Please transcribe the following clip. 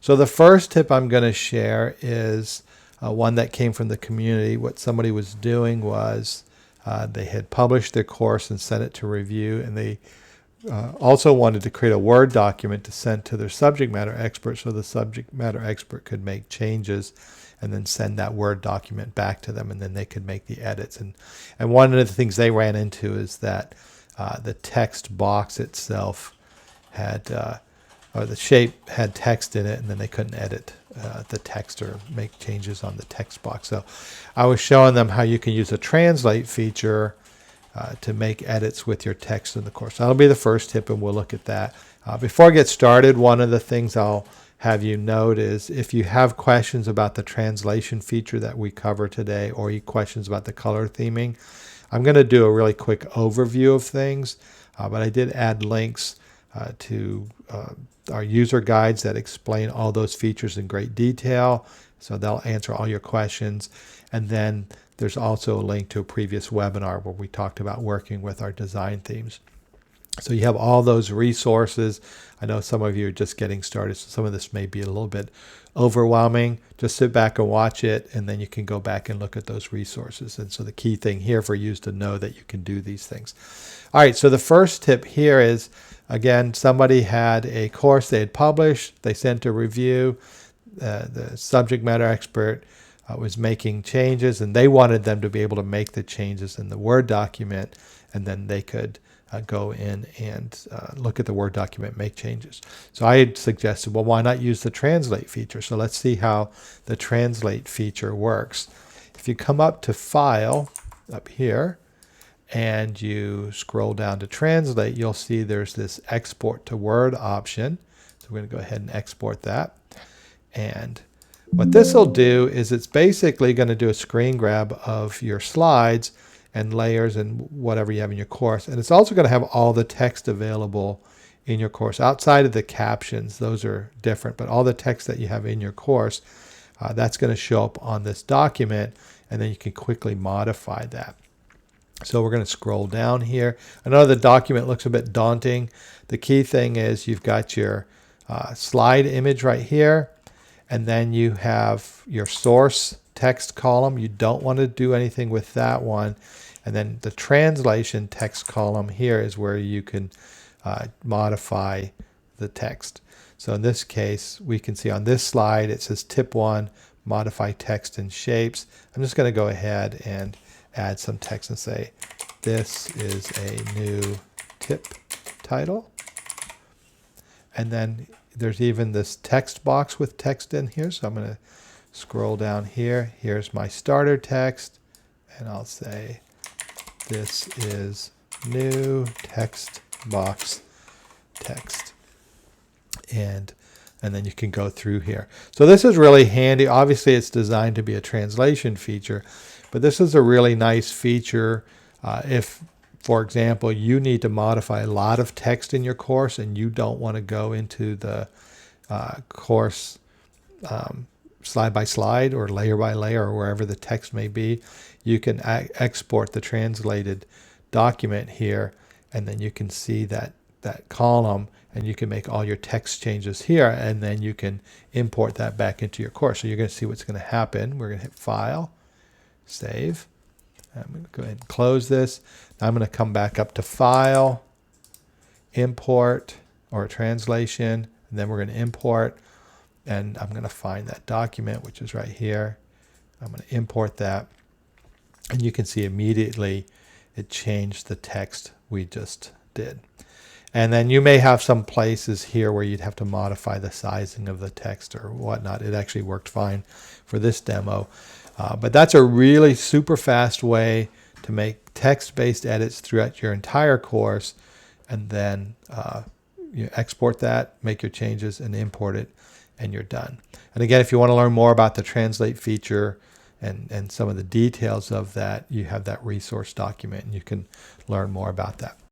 So the first tip I'm going to share is one that came from the community. What somebody was doing was they had published their course and sent it to review, and they also wanted to create a Word document to send to their subject matter expert so the subject matter expert could make changes and then send that Word document back to them, and then they could make the edits. And one of the things they ran into is that the text box itself had, or the shape had text in it, and then they couldn't edit the text or make changes on the text box. So I was showing them how you can use a translate feature to make edits with your text in the course. That'll be the first tip, and we'll look at that. Before I get started, one of the things I'll have you note is if you have questions about the translation feature that we cover today, or you questions about the color theming, I'm going to do a really quick overview of things, but I did add links to our user guides that explain all those features in great detail, so they'll answer all your questions. And then there's also a link to a previous webinar where we talked about working with our design themes. So you have all those resources. I know some of you are just getting started, so some of this may be a little bit overwhelming. Just sit back and watch it, and then you can go back and look at those resources. And so the key thing here for you is to know that you can do these things. All right, so the first tip here is, again, somebody had a course they had published, they sent a review, the subject matter expert was making changes, and they wanted them to be able to make the changes in the Word document, and then they could go in and look at the Word document, make changes. So I had suggested, well, why not use the translate feature? So let's see how the translate feature works. If you come up to File up here and you scroll down to Translate, you'll see there's this Export to Word option. So we're going to go ahead and export that. And what this will do is it's basically going to do a screen grab of your slides and layers and whatever you have in your course. And it's also going to have all the text available in your course. Outside of the captions, those are different, but all the text that you have in your course, that's going to show up on this document, and then you can quickly modify that. So we're going to scroll down here. I know the document looks a bit daunting. The key thing is you've got your slide image right here, and then you have your source text column. You don't want to do anything with that one. And then the translation text column here is where you can modify the text. So in this case, we can see on this slide, it says tip 1, modify text and shapes. I'm just going to go ahead and add some text and say, this is a new tip title. And then there's even this text box with text in here. So I'm going to scroll down here. Here's my starter text, and I'll say, this is new text box text. And then you can go through here. So this is really handy. Obviously, it's designed to be a translation feature, but this is a really nice feature if, for example, you need to modify a lot of text in your course and you don't want to go into the course slide by slide or layer by layer or wherever the text may be. You can export the translated document here, and then you can see that column, and you can make all your text changes here, and then you can import that back into your course. So you're going to see what's going to happen. We're going to hit File, Save. I'm going to go ahead and close this. Now I'm going to come back up to File, Import, or Translation, and then we're going to import, and I'm going to find that document, which is right here. I'm going to import that, and you can see immediately it changed the text we just did. And then you may have some places here where you'd have to modify the sizing of the text or whatnot. It actually worked fine for this demo. But that's a really super fast way to make text-based edits throughout your entire course, and then you export that, make your changes, and import it, and you're done. And again, if you want to learn more about the translate feature and some of the details of that, you have that resource document, and you can learn more about that.